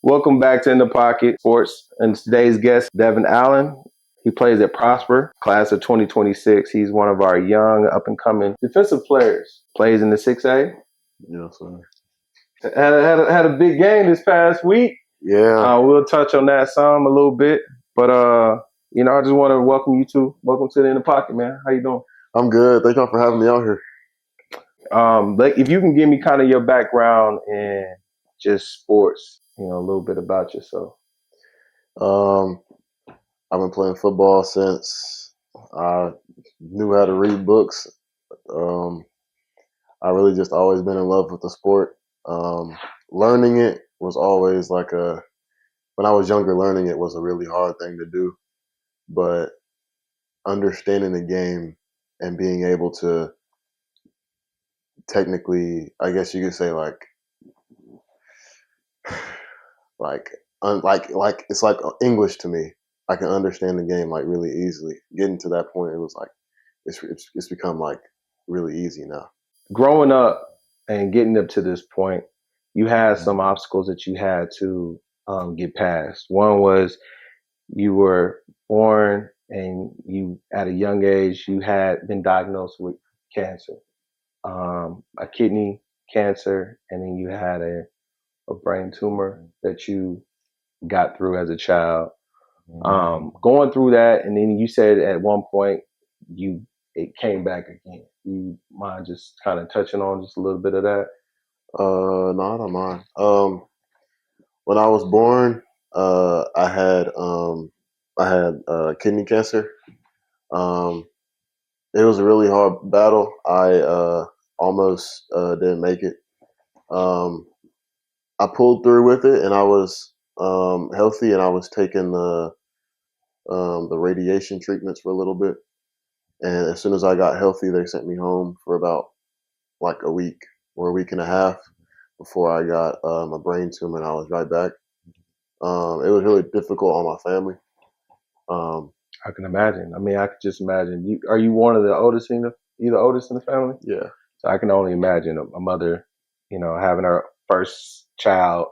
Welcome back to In the Pocket Sports. And today's guest, Devin Allen. He plays at Prosper, class of 2026. He's one of our young, up-and-coming defensive players. Plays in the 6A. Yes, sir. Had a big game this past week. Yeah. We'll touch on that some a little bit. But, I just want to welcome to the In the Pocket, man. How you doing? I'm good. Thank y'all for having me out here. If you can give me kind of your background in just sports, a little bit about yourself. I've been playing football since I knew how to read books. I really just always been in love with the sport. Learning it was always when I was younger, learning it was a really hard thing to do. But understanding the game and being able to technically, I guess you could say it's like English to me. I can understand the game really easily. Getting to that point, it was it's become really easy now. Growing up and getting up to this point, you had some obstacles that you had to get past. One was you were born and you, at a young age, you had been diagnosed with cancer, a kidney cancer, and then you had a brain tumor that you got through as a child. Going through that, and then you said at one point it came back again. You mind just kind of touching on just a little bit of that? No, I don't mind. When I was born, I had kidney cancer. It was a really hard battle. I almost didn't make it. I pulled through with it, and I was healthy, and I was taking the radiation treatments for a little bit. And as soon as I got healthy, they sent me home for about a week or a week and a half before I got a brain tumor, and I was right back. It was really difficult on my family. I can imagine. I mean, I could just imagine. Are you one of the oldest you the oldest in the family? Yeah. So I can only imagine a mother, having her first child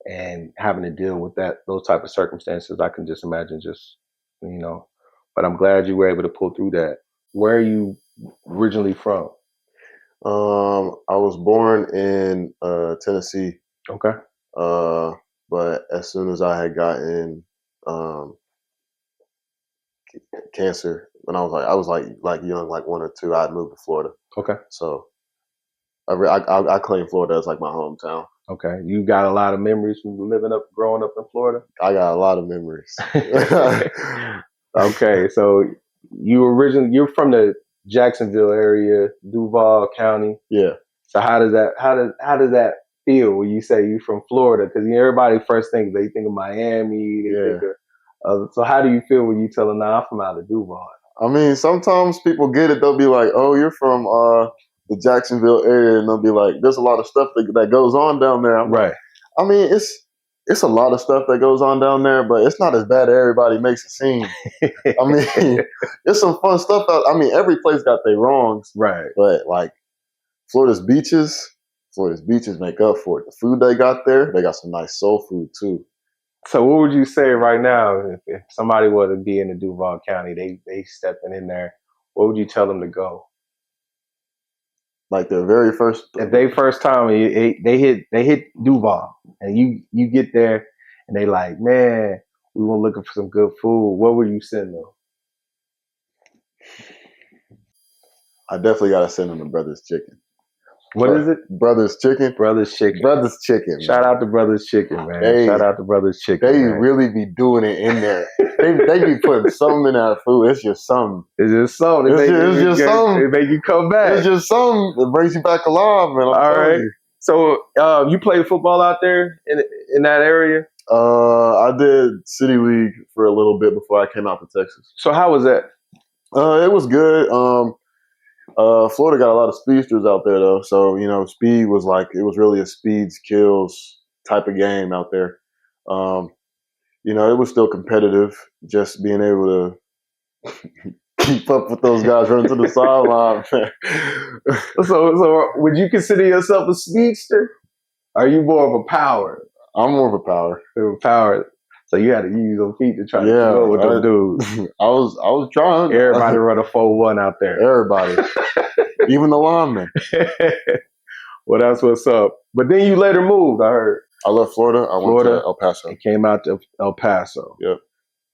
and having to deal with those type of circumstances. I can just imagine but I'm glad you were able to pull through that. Where are you originally from? I was born in Tennessee. Okay. But as soon as I had gotten cancer, when I was young, 1 or 2, I'd moved to Florida. Okay. So I claim Florida as my hometown. Okay. You got a lot of memories from growing up in Florida? I got a lot of memories. Okay. So you're from the Jacksonville area, Duval County. Yeah. So how does that feel when you say you're from Florida? Because everybody first think of Miami. They think of, so how do you feel when you tell them, "Nah, I'm from out of Duval"? I mean, sometimes people get it. They'll be like, "Oh, you're from the Jacksonville area," and they'll be like, "There's a lot of stuff that goes on down there." Right. I mean, it's a lot of stuff that goes on down there, but it's not as bad as everybody makes it seem. I mean, it's some fun stuff. Every place got their wrongs, right? But Florida's beaches make up for it. The food they got there, they got some nice soul food too. So what would you say right now if somebody were to be in the Duval County, they stepping in there, what would you tell them to go? Their very first, if they first time they hit Duval, and you get there and they like, man, we were looking for some good food. What would you send them? I definitely gotta send them to Brothers Chicken. What is it? Brothers Chicken. Brothers Chicken. Brothers Chicken. Shout out to Brothers Chicken, man. Shout out to Brothers Chicken. They really be doing it in there. they be putting something in that food. It's just something. It's just something. It's just something. It make you come back. It's just something that brings you back alive, man. All right. So you played football out there in that area? I did City League for a little bit before I came out to Texas. So how was that? It was good. Florida got a lot of speedsters out there, though. So, speed was it was really a speeds kills type of game out there. It was still competitive, just being able to keep up with those guys running to the sideline. So would you consider yourself a speedster? Are you more of a power? I'm more of a power. Power. So you had to use your feet to try to keep Yeah, up with them dudes. I was trying. Everybody run a 4-1 out there. Everybody, even the linemen. Well, that's what's up. But then you later moved, I heard. I left Florida. I went to El Paso. And came out to El Paso. Yep.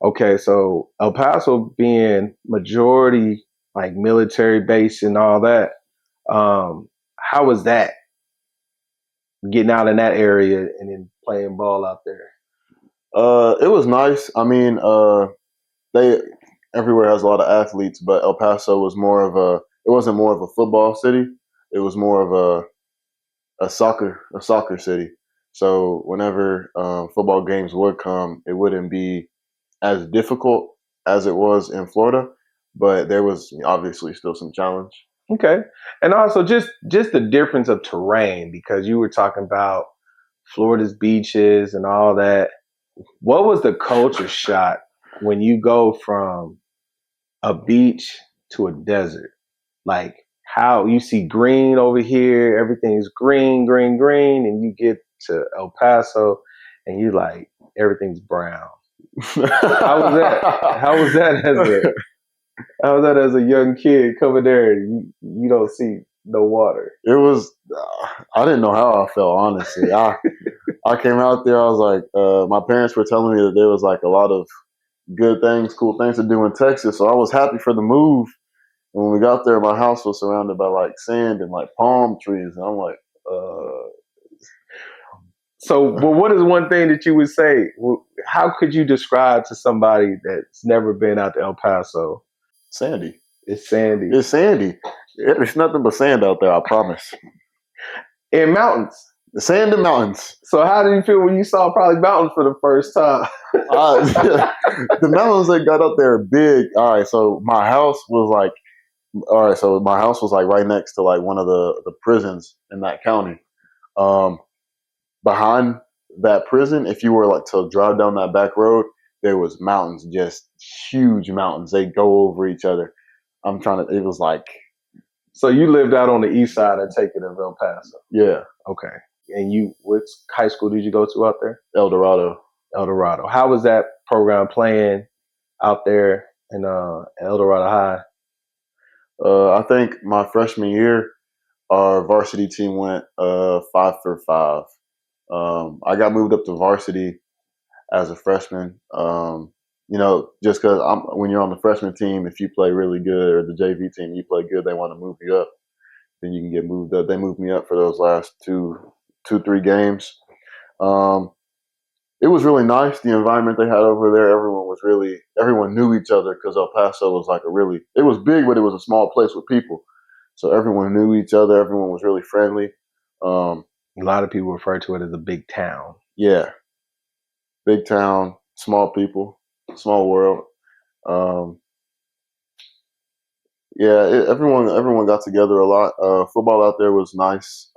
Okay, so El Paso being majority like military base and all that, how was that? Getting out in that area and then playing ball out there. It was nice. I mean, they everywhere has a lot of athletes, but El Paso was more of a. It wasn't more of a football city. It was more of a soccer city. So whenever football games would come, it wouldn't be as difficult as it was in Florida, but there was obviously still some challenge. Okay, and also just the difference of terrain, because you were talking about Florida's beaches and all that. What was the culture shock when you go from a beach to a desert? Like how you see green over here, everything's green, green, green, and you get to El Paso and you like everything's brown. How was that? How was that as a young kid coming there and you don't see no water? It was. I didn't know how I felt, honestly. I came out there. I was like, my parents were telling me that there was like a lot of good things, cool things to do in Texas. So I was happy for the move. When we got there, my house was surrounded by like sand and like palm trees, and I'm like, So, well, what is one thing that you would say? How could you describe to somebody that's never been out to El Paso? Sandy. It's sandy. It's sandy. It's nothing but sand out there, I promise. And mountains. The sand and mountains. So how did you feel when you saw probably mountains for the first time? The mountains that got up there are big. All right, so my house was like, right next to like one of the prisons in that county. Behind that prison, if you were like to drive down that back road, there was mountains, just huge mountains. They go over each other. It was like. So you lived out on the east side, I take it, of El Paso. Yeah. Okay. And what high school did you go to out there? El Dorado. How was that program playing out there in El Dorado High? I think my freshman year, our varsity team went 5 for 5. I got moved up to varsity as a freshman. Just because when you're on the freshman team, if you play really good, or the JV team, you play good, they want to move you up. Then you can get moved up. They moved me up for those last 3 games. It was really nice. The environment they had over there, everyone knew each other, because El Paso was like it was big, but it was a small place with people. So everyone knew each other. Everyone was really friendly. A lot of people refer to it as a big town. Yeah. Big town, small people, small world. Everyone got together a lot. Football out there was nice.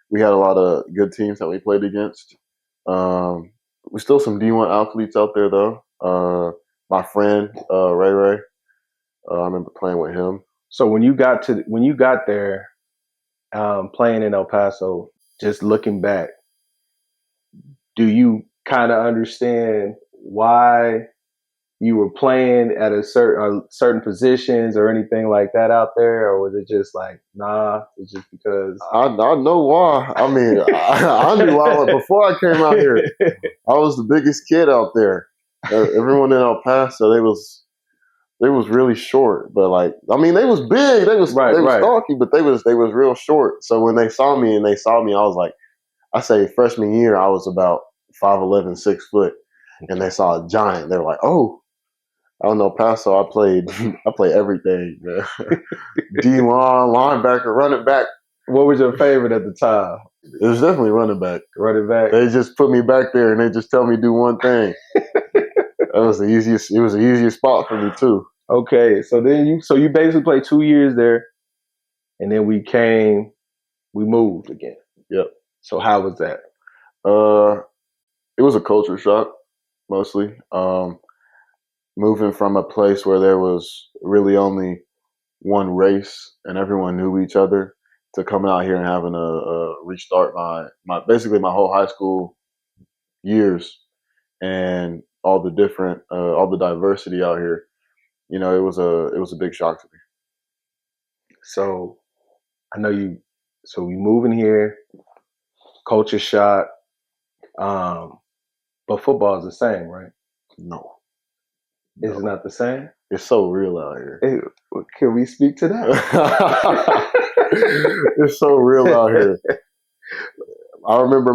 We had a lot of good teams that we played against. We still some D1 athletes out there though. My friend Ray, I remember playing with him. So when you got there, playing in El Paso, just looking back, do you kind of understand why you were playing at certain positions or anything like that out there, or was it just like, nah, it's just because? I know why. I mean, I knew why before I came out here. I was the biggest kid out there. Everyone in El Paso, they was really short, but like, I mean, they was big, they was stocky, but they was real short. So when they saw me, I was like, I say freshman year, I was about 5'11", 6 foot, and they saw a giant. They were like, oh. I don't know, Paso. I played everything. D-line, linebacker, running back. What was your favorite at the time? It was definitely running back. Running back. They just put me back there and they just tell me to do one thing. It was the easiest spot for me too. Okay, so you basically played 2 years there, and then we moved again. Yep. So how was that? It was a culture shock, mostly. Moving from a place where there was really only one race and everyone knew each other, to coming out here and having a restart my whole high school years and all the different, all the diversity out here. You know, it was a big shock to me. So I know you. So we moving here, culture shock. But football is the same, right? No, It's not the same. it's so real out here. Can we speak to that? It's so real out here. I remember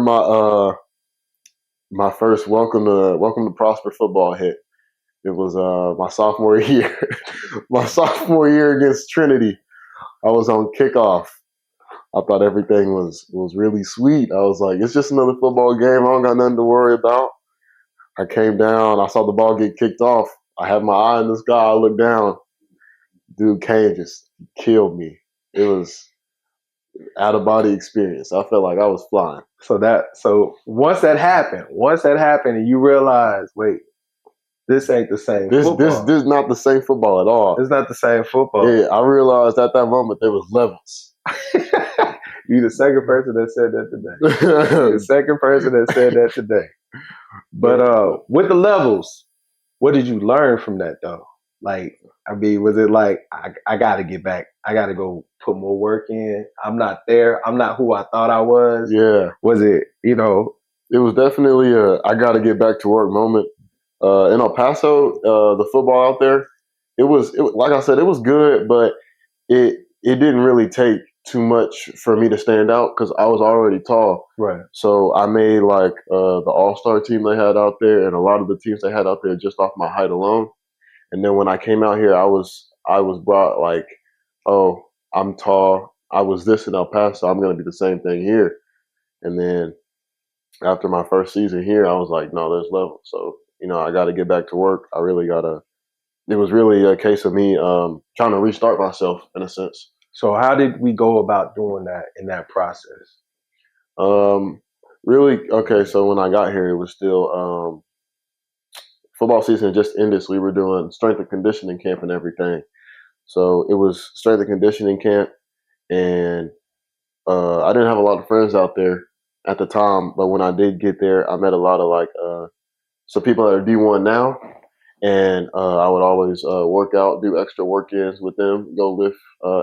my first welcome to Prosper football hit. It was my sophomore year. My sophomore year against Trinity. I was on kickoff. I thought everything was really sweet. I was like, it's just another football game. I don't got nothing to worry about. I came down. I saw the ball get kicked off. I had my eye in the sky. I looked down. Dude came, just killed me. It was out of body experience. I felt like I was flying. So once that happened, and you realize, wait, this ain't the same football. This is not the same football at all. It's not the same football. Yeah, I realized at that moment there was levels. You the second person that said that today. You're the second person that said that today. But with the levels, what did you learn from that though? Like, I mean, was it like I got to get back? I got to go put more work in. I'm not there. I'm not who I thought I was. Yeah. Was it? You know, it was definitely a I got to get back to work moment. In El Paso, the football out there, it was like I said, it was good, but it didn't really take too much for me to stand out because I was already tall. Right. So I made like the all-star team they had out there and a lot of the teams they had out there just off my height alone. And then when I came out here, I was brought like, oh, I'm tall. I was this in El Paso. I'm going to be the same thing here. And then after my first season here, I was like, no, there's levels. So, you know, I got to get back to work. I really got to. It was really a case of me trying to restart myself in a sense. So how did we go about doing that in that process? Really, okay, so when I got here, it was still football season just ended, so we were doing strength and conditioning camp and everything. So it was strength and conditioning camp, and I didn't have a lot of friends out there at the time, but when I did get there, I met a lot of like some people that are D1 now, and I would always work out, do extra work-ins with them, go lift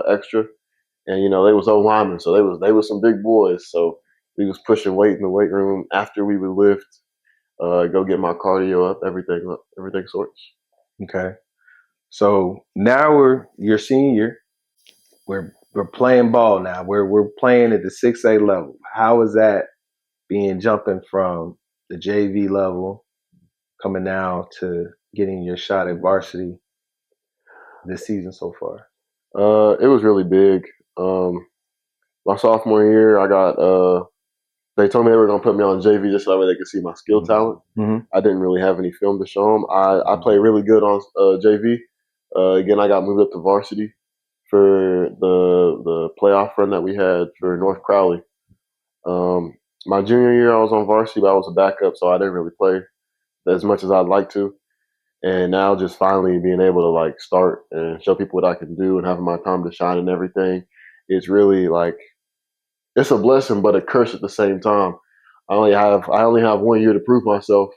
extra, and you know they was old linemen, so they was some big boys, so we was pushing weight in the weight room after we would lift, go get my cardio up, everything sorts. Okay, so now we're your senior. We're playing ball now. We're playing at the 6A level. How is that being jumping from the JV level coming now to getting your shot at varsity this season so far? It was really big. My sophomore year, I got they told me they were going to put me on JV just so that way they could see my skill talent. Mm-hmm. I didn't really have any film to show them. I played really good on JV. Again, I got moved up to varsity for the playoff run that we had for North Crowley. My junior year, I was on varsity, but I was a backup, so I didn't really play as much as I'd like to. And now just finally being able to like start and show people what I can do and having my time to shine and everything, it's really like, it's a blessing, but a curse at the same time. I only have 1 year to prove myself,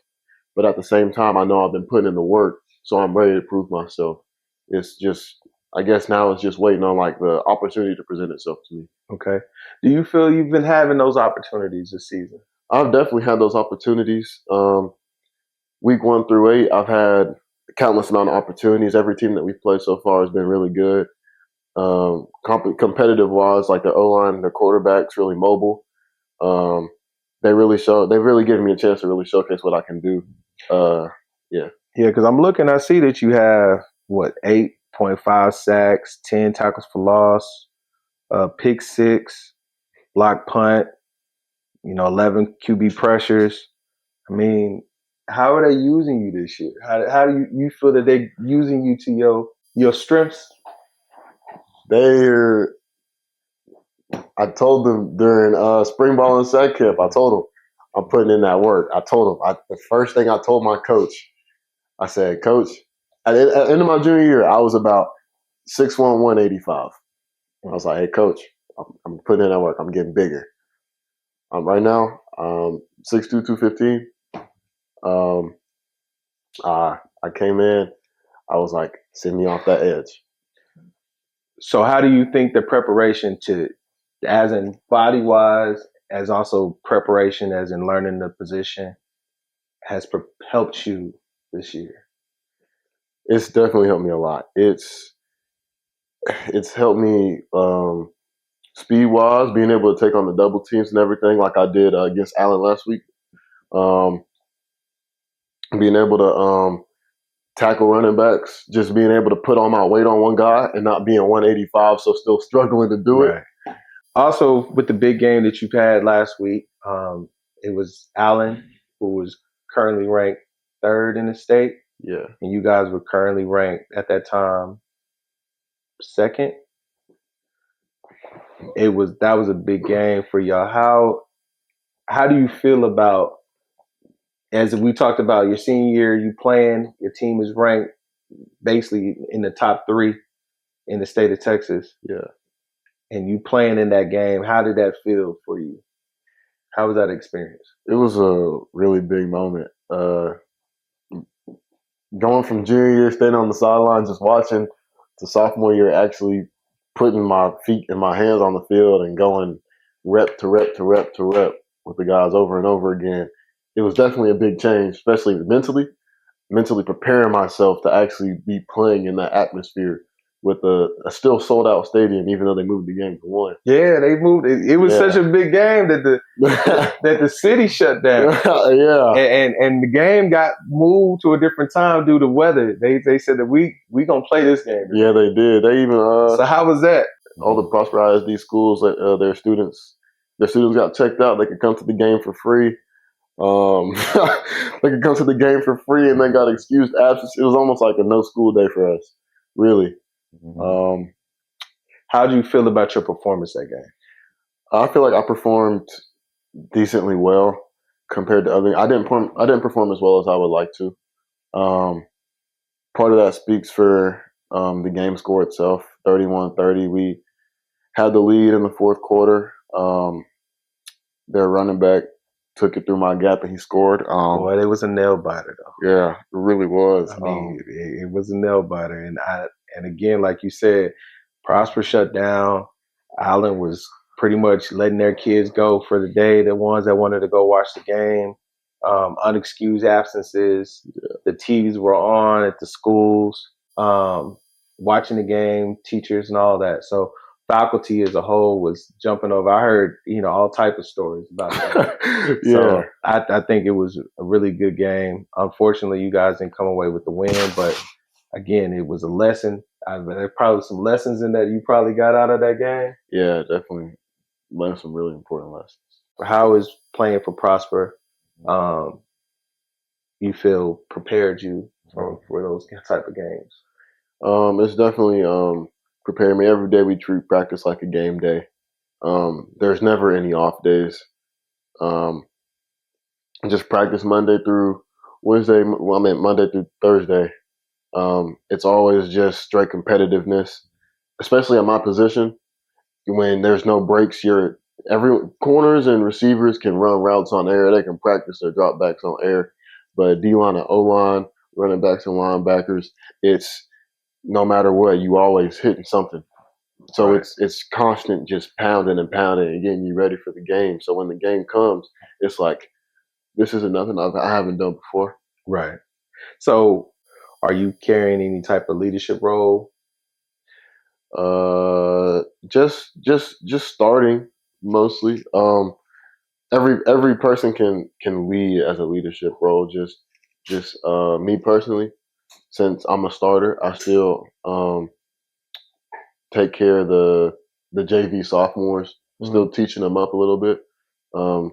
but at the same time, I know I've been putting in the work, so I'm ready to prove myself. It's just, I guess now it's just waiting on like the opportunity to present itself to me. Okay. Do you feel you've been having those opportunities this season? I've definitely had those opportunities. Week 1 through 8, I've had a countless amount of opportunities. Every team that we've played so far has been really good. Competitive wise, like the O-line, the quarterback's really mobile. They've really given me a chance to really showcase what I can do. Yeah, because I'm looking, I see that you have 8.5 sacks, 10 tackles for loss, pick 6, block punt, 11 QB pressures. I mean, how are they using you this year? How do you feel that they're using you to your strengths? I told them during spring ball and sack camp, I told them I'm putting in that work. I told them the first thing I told my coach, I said, Coach, at the end of my junior year, I was about 6'1", 185. I was like, hey, Coach, I'm putting in that work. I'm getting bigger. Right now, 6'2", 215. Um, I came in. I was like, send me off that edge. So how do you think the preparation to, as in body wise, as also preparation as in learning the position, has helped you this year? It's definitely helped me a lot. It's helped me speed wise, being able to take on the double teams and everything, like I did against Allen last week. Um, being able to tackle running backs, just being able to put all my weight on one guy and not being 185, so still struggling to do it. Right. Also, with the big game that you've had last week, it was Allen, who was currently ranked third in the state, Yeah. and you guys were currently ranked at that time second. That was a big game for y'all. How do you feel about, as we talked about your senior year, you playing, your team is ranked basically in the top 3 in the state of Texas, Yeah. and you playing in that game? How did that feel for you? How was that experience? It was a really big moment. Going from junior year, standing on the sideline, just watching, to sophomore year, actually putting my feet and my hands on the field and going rep to rep to rep to rep with the guys over and over again. It was definitely a big change, especially mentally preparing myself to actually be playing in that atmosphere with a still sold out stadium, even though they moved the game to 1. Yeah, they moved. It was such a big game that the city shut down. Yeah, and the game got moved to a different time due to weather. They said that we gonna play this game today. Yeah, they did. They even so how was that? All the Prosper ISD schools, their students got checked out. They could come to the game for free. They could come to the game for free, and they got excused absence. It was almost like a no school day for us, really. Mm-hmm. How do you feel about your performance that game? I feel like I performed decently well compared to other. I didn't perform as well as I would like to. Part of that speaks for the game score itself, 31-30. We had the lead in the fourth quarter. Their running back took it through my gap and he scored. Boy, it was a nail biter though. Yeah, it really was. I mean, it was a nail biter, and again, like you said, Prosper shut down. Allen was pretty much letting their kids go for the day. The ones that wanted to go watch the game, unexcused absences. Yeah. The TVs were on at the schools, watching the game, teachers and all that. So faculty as a whole was jumping over. I heard, all type of stories about that. Yeah. So I think it was a really good game. Unfortunately, you guys didn't come away with the win, but again, it was a lesson. There's probably some lessons in that you probably got out of that game. Yeah, definitely learned some really important lessons. How is playing for Prosper? You feel prepared you for those type of games? It's definitely preparing me. Every day we treat practice like a game day. There's never any off days. Just practice Monday through Wednesday. Well, I mean Monday through Thursday. It's always just straight competitiveness, especially at my position. When there's no breaks, every corners and receivers can run routes on air. They can practice their dropbacks on air. But D-line and O-line, running backs and linebackers, it's no matter what, you always hitting something. So right. It's constant just pounding and pounding and getting you ready for the game. So when the game comes, it's like, this isn't nothing I haven't done before. Right. So are you carrying any type of leadership role? Just starting mostly. Every person can lead as a leadership role. Just me personally, since I'm a starter, I still take care of the JV sophomores. Mm-hmm. Still teaching them up a little bit,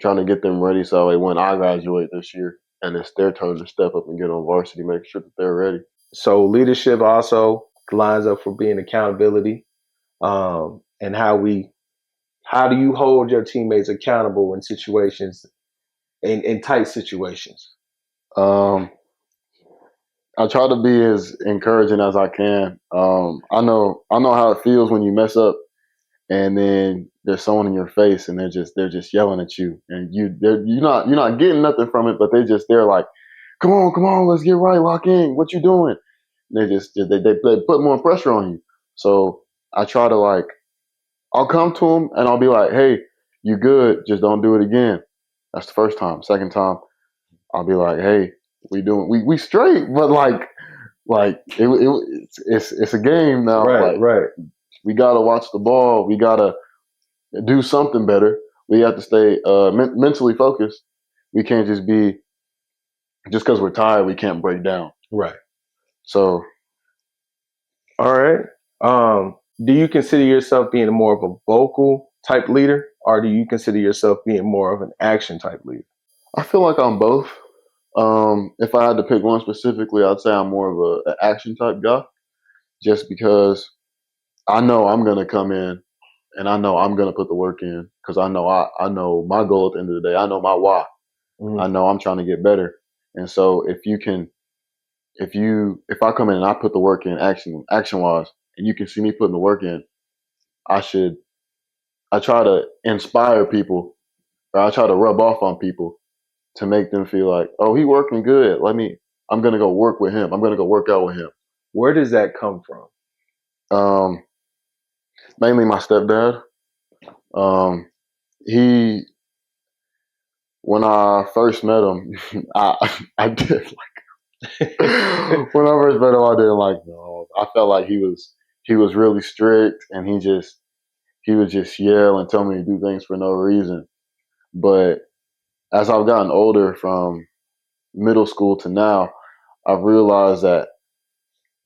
trying to get them ready so when I graduate this year and it's their turn to step up and get on varsity, make sure that they're ready. So leadership also lines up for being accountability, and how do you hold your teammates accountable in situations, in tight situations? I try to be as encouraging as I can. I know how it feels when you mess up, and then there's someone in your face, and they're just yelling at you, and you're not getting nothing from it, but they're like, come on, let's get right, lock in. What you doing? And they put more pressure on you. So I try to I'll come to them and I'll be like, hey, you good? Just don't do it again. That's the first time. Second time, I'll be like, hey, we straight, but it's a game now. Right. We gotta watch the ball. We gotta do something better. We have to stay mentally focused. We can't just because we're tired, we can't break down. Right. So, all right. Do you consider yourself being more of a vocal type leader, or do you consider yourself being more of an action type leader? I feel like I'm both. If I had to pick one specifically, I'd say I'm more of an action type guy, just because I know I'm gonna come in and I know I'm gonna put the work in because I know my goal at the end of the day. I know my why. Mm-hmm. I know I'm trying to get better, and so if I come in and I put the work in action wise, and you can see me putting the work in, I try to inspire people, or I try to rub off on people to make them feel like, oh, he working good. I'm gonna go work with him. I'm gonna go work out with him. Where does that come from? Mainly my stepdad. When I first met him, I did when I first met him, I didn't like no. I felt like he was really strict, and he would just yell and tell me to do things for no reason. But as I've gotten older, from middle school to now, I've realized that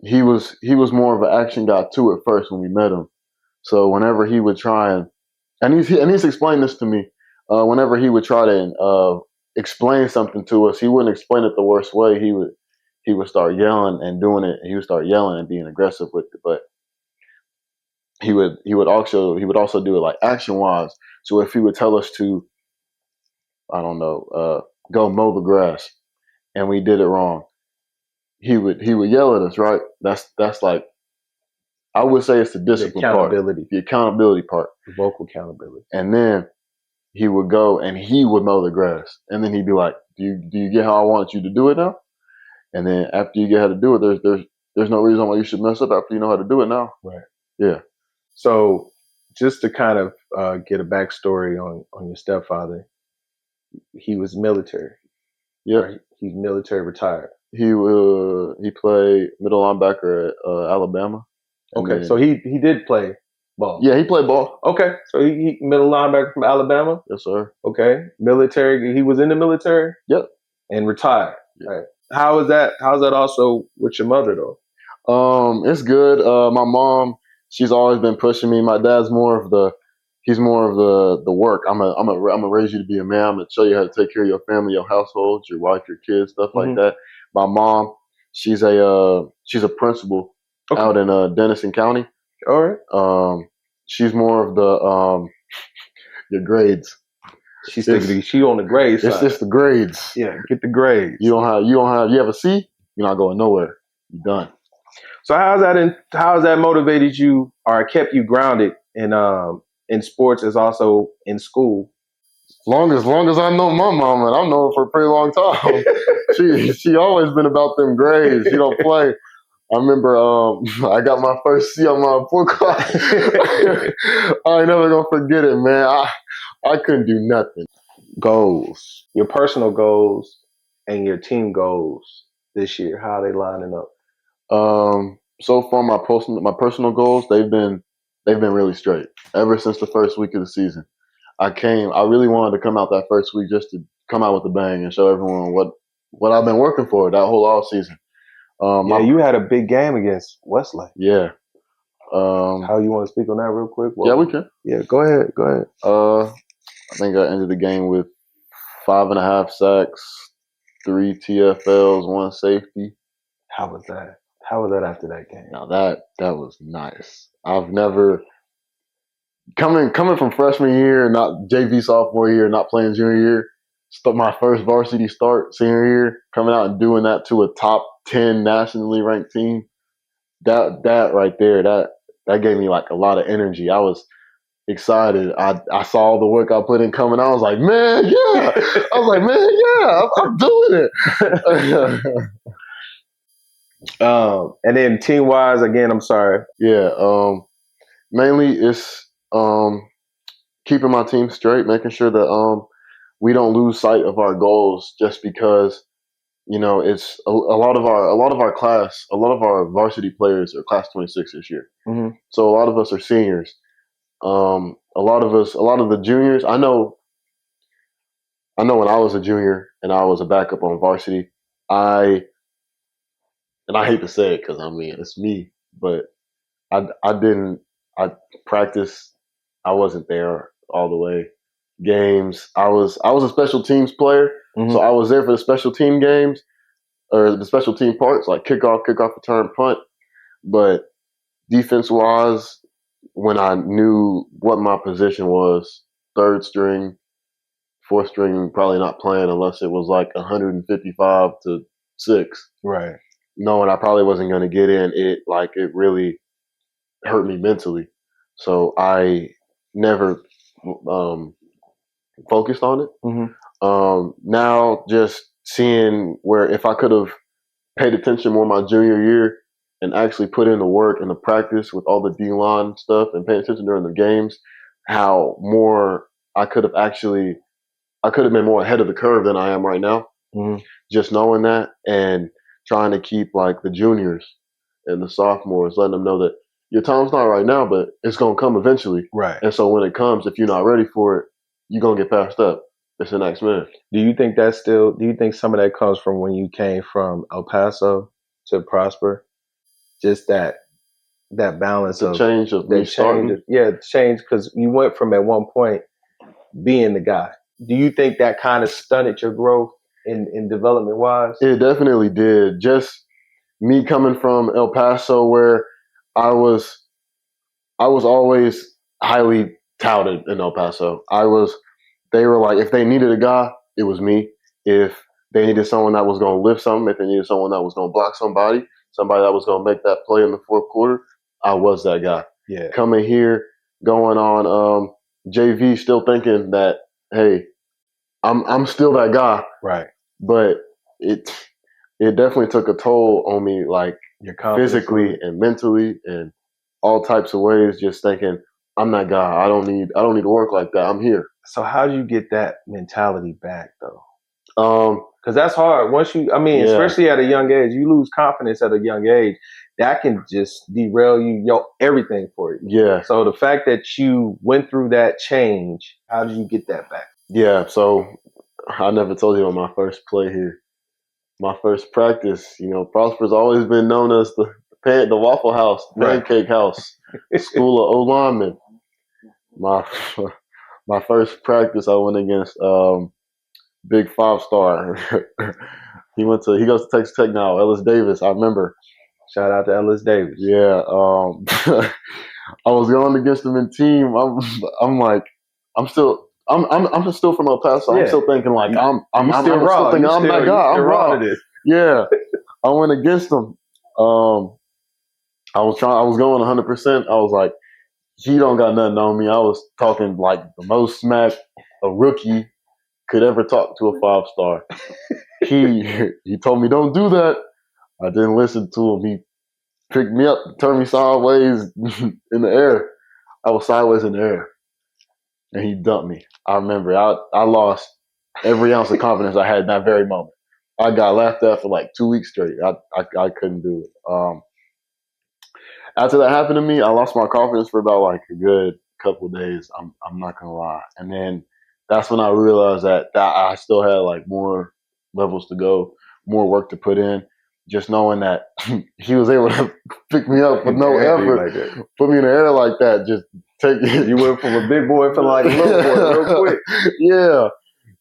he was more of an action guy too at first when we met him. So whenever he would try and he's explained this to me, whenever he would try to explain something to us, he wouldn't explain it the worst way. He would start yelling and doing it. He would start yelling and being aggressive with it. But he would also do it like action wise. So if he would tell us to, I don't know, go mow the grass, and we did it wrong, he would yell at us. Right? That's like, I would say it's the discipline part, the accountability part, the vocal accountability. And then he would go and he would mow the grass, and then he'd be like, "Do you get how I want you to do it now?" And then after you get how to do it, there's no reason why you should mess up after you know how to do it now. Right. Yeah. So just to kind of get a backstory on your stepfather, he was military. Yeah. Right? He's military retired. He played middle linebacker at Alabama. Okay, so he did play ball. Yeah, he played ball. Okay, so he middle linebacker from Alabama. Yes, sir. Okay, military. He was in the military. Yep. And retired. Yep. Right. How's that also with your mother though? It's good. My mom, she's always been pushing me. My dad's more of the work. I'm gonna raise you to be a man. I'm gonna show you how to take care of your family, your household, your wife, your kids, stuff like that. My mom, she's a principal out in Denison County. All right. She's more of the your grades. She on the grades side. It's just the grades. Yeah, get the grades. You have a C, you're not going nowhere. You're done. So how's that motivated you or kept you grounded in sports as also in school? Long as I know my mom, and I've known her for a pretty long time. she always been about them grades. She don't play. I remember I got my first C on my report card. I ain't never gonna forget it, man. I couldn't do nothing. Goals, your personal goals and your team goals this year, how are they lining up? So far my personal goals, they've been really straight ever since the first week of the season. I really wanted to come out that first week just to come out with a bang and show everyone what I've been working for that whole off season. You had a big game against Westlake. Yeah. How you want to speak on that real quick? Yeah, we can. Yeah, go ahead. I think I ended the game with 5.5 sacks, 3 TFLs, 1 safety. How was that? How was that after that game? Now that was nice. I've never coming from freshman year, not JV sophomore year, not playing junior year. My first varsity start senior year, coming out and doing that to a top 10 nationally ranked team. That right there, that gave me like a lot of energy. excited. I saw the work I put in coming. I was like, man, yeah. I was like, man, yeah, I'm doing it. And then team wise, again, I'm sorry. Yeah. Mainly it's keeping my team straight, making sure that we don't lose sight of our goals just because it's a lot of our class, a lot of our varsity players are class 26 this year. Mm-hmm. So a lot of us are seniors. A lot of the juniors. I know when I was a junior and I was a backup on varsity, I hate to say it because I mean it's me, but I didn't I practice. I wasn't there all the way. Games. I was a special teams player, Mm-hmm. so I was there for the special team games or the special team parts like kickoff, return, punt. But defense wise, when I knew what my position was, third string, fourth string, probably not playing unless it was like 155 to 6. Right. Knowing I probably wasn't going to get in, it really hurt me mentally. So I never focused on it. Mm-hmm. Now just seeing where if I could have paid attention more my junior year and actually put in the work and the practice with all the D-line stuff and paying attention during the games, how more I could have been more ahead of the curve than I am right now. Mm-hmm. Just knowing that and trying to keep like the juniors and the sophomores, letting them know that your time's not right now, but it's going to come eventually. Right. And so when it comes, if you're not ready for it, you're going to get passed up. It's the next man. Do you think some of that comes from when you came from El Paso to Prosper? Just that balance The change of me starting? Change because you went from at one point being the guy. Do you think that kind of stunted your growth in development wise? It definitely did. Just me coming from El Paso where I was always highly touted in El Paso. They were like, if they needed a guy, it was me. If they needed someone that was going to lift something, if they needed someone that was going to block somebody that was going to make that play in the fourth quarter, I was that guy. Yeah. Coming here, going on JV, still thinking that, hey, I'm still that guy. Right. But it definitely took a toll on me, like your confidence physically and mentally and all types of ways. Just thinking, I'm that guy. I don't need to work like that. I'm here. So how do you get that mentality back though? Because that's hard. Once especially at a young age, you lose confidence at a young age. That can just derail everything for you. Yeah. So the fact that you went through that change, how did you get that back? Yeah. So I never told you on my first play here. My first practice, Prosper's always been known as the Waffle House, Pancake House, School of O-Linemen. My first practice, I went against big 5-star. he goes to Texas Tech now. Ellis Davis, I remember. Shout out to Ellis Davis. Yeah. I was going against him in team. I'm still from El Paso. Yeah. I'm still thinking like I'm still thinking I'm that guy. I'm raw. Yeah. I went against him. I was going 100%. I was like, he don't got nothing on me. I was talking like the most smack a rookie could ever talk to a 5-star. He told me don't do that. I didn't listen to him. He picked me up, turned me sideways in the air. I was sideways in the air, and he dumped me. I remember I lost every ounce of confidence I had in that very moment. I got laughed at for like 2 weeks straight. I couldn't do it. After that happened to me, I lost my confidence for about like a good couple of days. I'm not gonna lie, and then that's when I realized that I still had like more levels to go, more work to put in. Just knowing that he was able to pick me up with no effort, like put me in the air like that, just take it. You went from a big boy to like a little boy real quick. Yeah.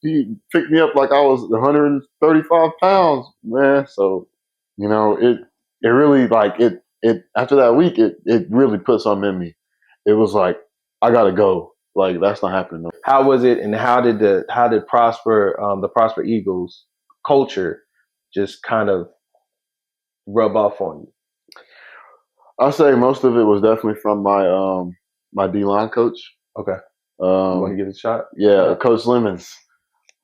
He picked me up like I was 135 pounds, man. So, it really like it after that week, it really put something in me. It was like, I gotta go. Like that's not happening. No. How was it, and how did Prosper, the Prosper Eagles culture, just kind of rub off on you? I'll say most of it was definitely from my my D-line coach. Okay. You want to give it a shot? Yeah, Coach Lemons.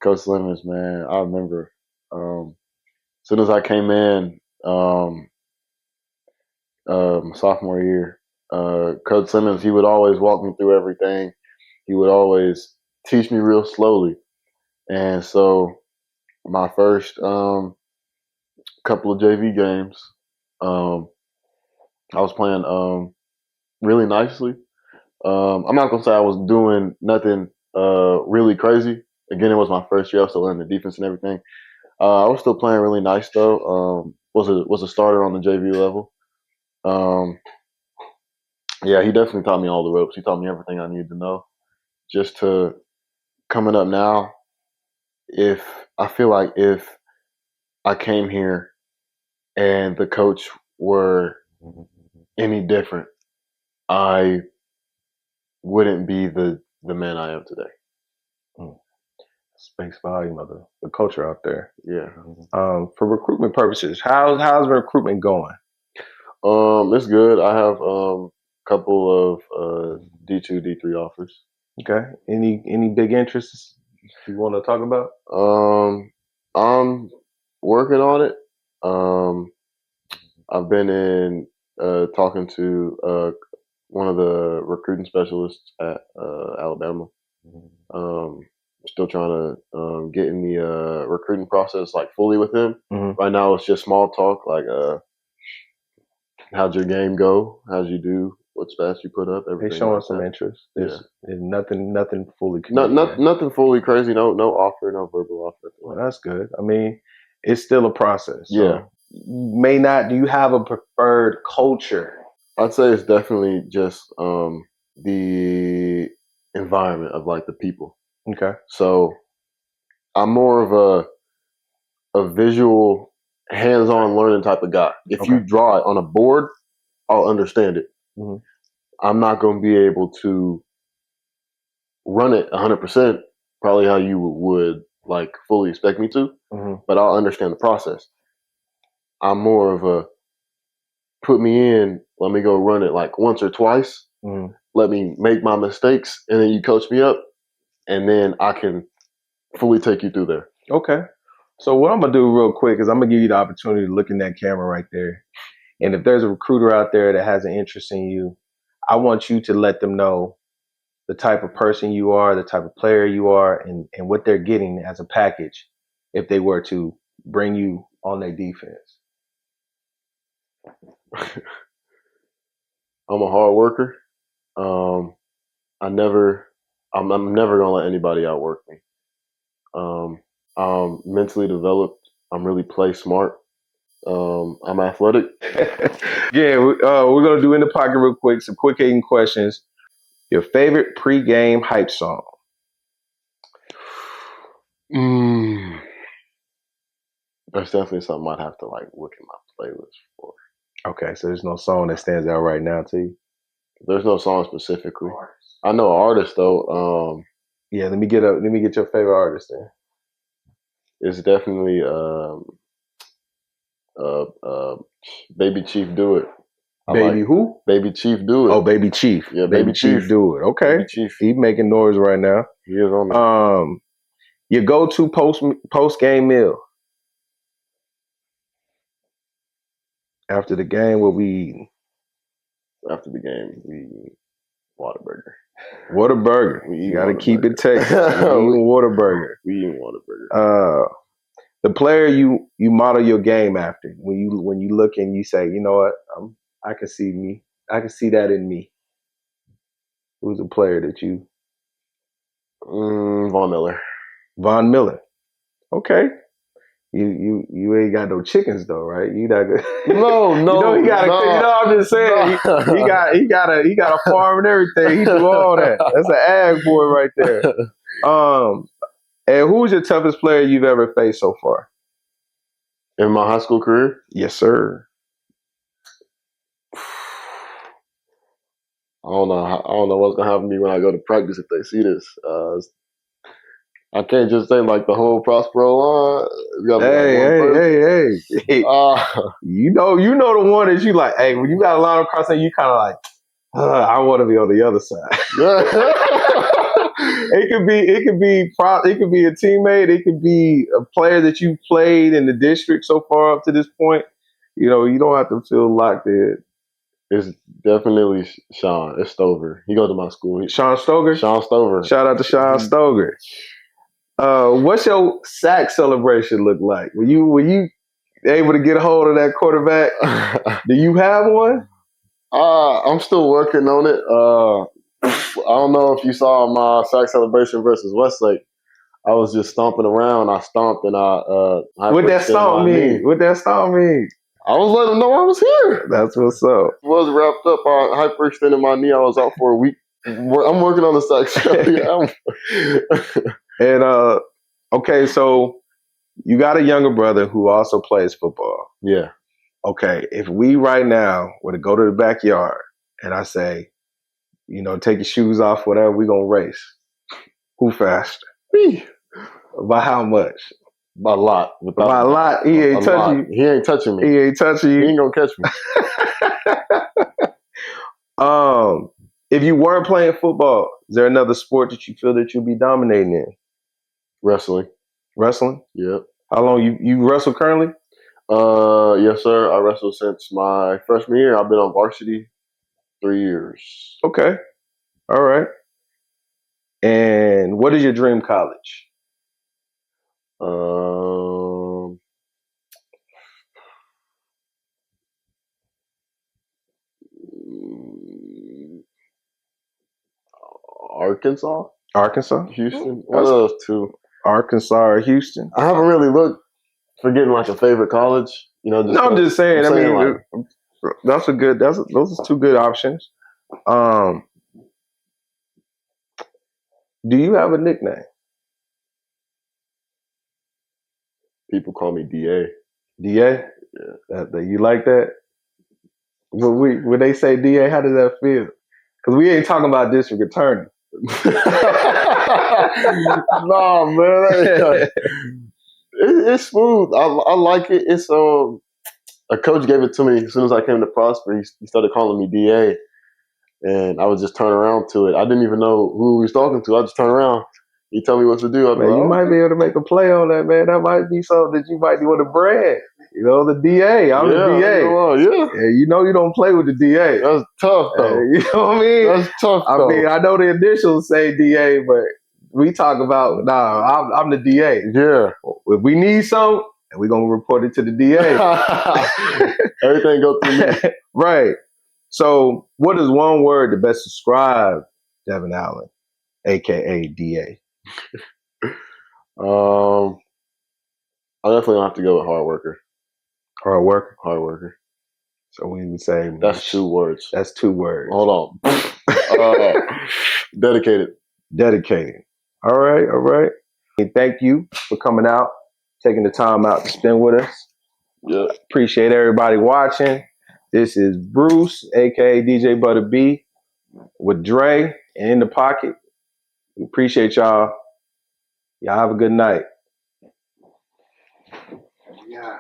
Coach Lemons, man. I remember as soon as I came in, sophomore year, Coach Simmons, he would always walk me through everything. He would always teach me real slowly. And so my first couple of JV games, I was playing really nicely. I'm not going to say I was doing nothing really crazy. Again, it was my first year. I was still learning the defense and everything. I was still playing really nice, though. Was a starter on the JV level. Yeah, he definitely taught me all the ropes. He taught me everything I needed to know. Just to coming up now, if I feel like if I came here and the coach were any different, I wouldn't be the man I am today. Speaks volume of the culture out there. Yeah. For recruitment purposes, how's recruitment going? It's good. I have a couple of D2, D3 offers. Okay. Any big interests you want to talk about? I'm working on it. I've been in talking to one of the recruiting specialists at Alabama. Still trying to get in the recruiting process like fully with him. Mm-hmm. Right now, it's just small talk like how'd your game go? How'd you do? What stats you put up? Everything. They showing like some that. interest. Yeah. There's nothing fully committed. Nothing fully crazy. No offer. No verbal offer. Well, that's good. I mean, it's still a process. So Yeah. May not. Do you have a preferred culture? I'd say it's definitely just the environment of like the people. Okay. So I'm more of a visual, hands-on learning type of guy. If you draw it on a board, I'll understand it. Mm-hmm. I'm not going to be able to run it 100%, probably how you would like fully expect me to, but I'll understand the process. I'm more of a put me in, let me go run it like once or twice, let me make my mistakes, and then you coach me up, and then I can fully take you through there. Okay. So what I'm going to do real quick is I'm going to give you the opportunity to look in that camera right there. And if there's a recruiter out there that has an interest in you, I want you to let them know the type of person you are, the type of player you are, and what they're getting as a package if they were to bring you on their defense. I'm a hard worker. I'm never gonna let anybody outwork me. I'm mentally developed. I'm really play smart. I'm athletic. Yeah, we're gonna do in the pocket real quick. Some quick hitting questions. Your favorite pregame hype song? That's definitely something I'd have to like look in my playlist for. Okay, so there's no song that stands out right now to you? There's no song specifically. I know an artist though. Yeah, let me get your favorite artist then. It's definitely Baby Chief Do It. Who? Baby Chief Do It. Oh, Baby Chief. Yeah, Baby Chief Do It. Okay. Baby Chief. He's making noise right now. He is on there. Your go-to post game meal? After the game, what we eating? After the game, we eat Whataburger. Whataburger. You got to keep it tasty. We eating Whataburger. We eating Whataburger. The player you model your game after, when you look and you say, you know what, I can see me. I can see that in me. Who's a player that you? Von Miller. Von Miller. Okay. You ain't got no chickens though, right? You not good. No. You know he got no. You know I'm just saying. No. He got a farm and everything. He do all that. That's an ag boy right there. And who's your toughest player you've ever faced so far? In my high school career? Yes, sir. I don't know what's gonna happen to me when I go to practice if they see this. I can't just say like the whole Prospero line. Hey. You know the one that you like. Hey, when you got a line of crossing, you kind of like, I want to be on the other side. It could be a teammate. It could be a player that you played in the district so far up to this point. You know, you don't have to feel locked in. It's definitely Sean. It's Stover. He goes to my school. Sean Stoger? Sean Stover. Shout out to Sean Stoger. What's your sack celebration look like? Were you able to get a hold of that quarterback? Do you have one? I'm still working on it. I don't know if you saw my sack celebration versus Westlake. I was just stomping around. I stomped and What that stomp mean? What that stomp mean? I was letting them know I was here. That's what's up. I was wrapped up. I hyperextended my knee. I was out for a week. I'm working on the sack. And okay, so you got a younger brother who also plays football. Yeah. Okay, if we right now were to go to the backyard and I say, you know, take your shoes off, whatever, we're going to race. Who faster? Me. By how much? By a lot. By a lot? He ain't touching you. He ain't touching me. He ain't touching you. He ain't going to catch me. If you weren't playing football, is there another sport that you feel that you'll be dominating in? Wrestling. Wrestling? Yep. How long you wrestle currently? Yes, sir. I wrestled since my freshman year. I've been on varsity 3 years. Okay. All right. And what is your dream college? Arkansas? Houston? One of those two. Arkansas or Houston? I haven't really looked for getting like a favorite college. You know, I'm just saying. Those are two good options. Do you have a nickname? People call me DA. DA? Yeah. You like that? When they say DA, how does that feel? Because we ain't talking about district attorney. No, man. It's smooth. I like it. It's a coach gave it to me as soon as I came to Prosper. He started calling me DA, and I would just turn around to it. I didn't even know who he was talking to. I just turn around. He tell me what to do. You might be able to make a play on that, man. That might be something that you might want to brand. You know, the DA. I'm the DA. Yeah. You know you don't play with the DA. That's tough, though. You know what I mean? That's tough, though. I mean, I know the initials say DA, but we talk about, I'm the DA. Yeah. If we need something, we're going to report it to the DA. Everything go through me. Right. So what is one word to best describe Devin Allen, a.k.a. DA? I definitely have to go with hard worker. Hard worker? Hard worker. So we would say... That's 2 words. That's 2 words. Hold on. Dedicated. Dedicated. All right. And thank you for coming out, taking the time out to spend with us. Yeah. Appreciate everybody watching. This is Bruce, a.k.a. DJ Butter B, with Dre and In the Pocket. We appreciate y'all. Y'all have a good night. Yeah.